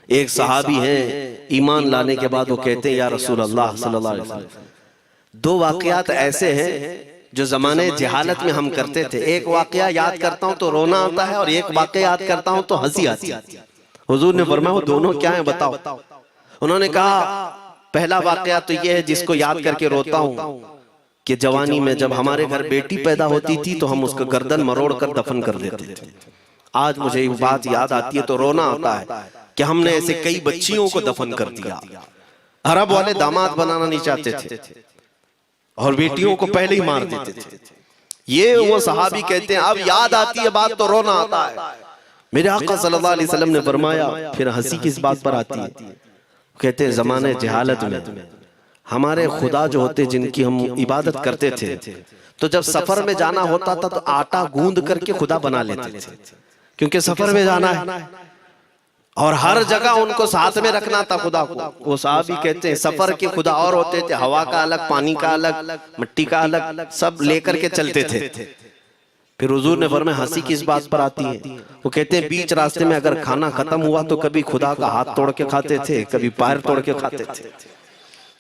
ایک صحابی ہیں ایمان لانے کے بعد وہ کہتے ہیں یا رسول اللہ صلی اللہ علیہ وسلم، دو واقعات ایسے ہیں جو زمانے جہالت میں ہم کرتے تھے، ایک واقعہ یاد کرتا ہوں تو رونا آتا ہے اور ایک واقعہ یاد کرتا ہوں تو ہنسی آتی ہے۔ حضور نے فرمایا وہ دونوں کیا ہیں بتاؤ؟ انہوں نے کہا پہلا واقعہ تو یہ ہے جس کو یاد کر کے روتا ہوں کہ جوانی میں جب ہمارے گھر بیٹی پیدا ہوتی تھی تو ہم اس کو گردن مروڑ کر دفن کر دیتے تھے۔ آج مجھے یہ بات یاد آتی ہے تو رونا آتا ہے کہ ہم نے ایسے کئی بچیوں کو دفن کر دیا۔ عرب والے داماد بنانا نہیں چاہتے تھے اور بیٹیوں کو پہلے ہی مار دیتے تھے۔ یہ وہ صحابی کہتے ہیں اب یاد آتی ہے بات تو رونا آتا ہے۔ میرے آقا صلی اللہ علیہ وسلم نے فرمایا پھر ہنسی کس بات پر آتی ہے؟ کہتے ہیں زمانے جہالت میں ہمارے خدا جو ہوتے جن کی ہم عبادت کرتے تھے تو جب سفر میں جانا ہوتا تھا تو آٹا گوندھ کر کے خدا بنا لیتے تھے، کیونکہ سفر میں جانا ہے اور ہر جگہ ان کو ساتھ میں رکھنا تھا خدا کو۔ وہ صحابی کہتے ہیں سفر کے خدا اور ہوتے تھے، ہوا کا الگ، پانی کا الگ، مٹی کا الگ، سب لے کر کے چلتے تھے۔ پھر حضور نے فرمایا ہنسی کس بات پر آتی ہے؟ وہ کہتے ہیں بیچ راستے میں اگر کھانا ختم ہوا تو کبھی خدا کا ہاتھ توڑ کے کھاتے تھے، کبھی پیر توڑ کے کھاتے تھے۔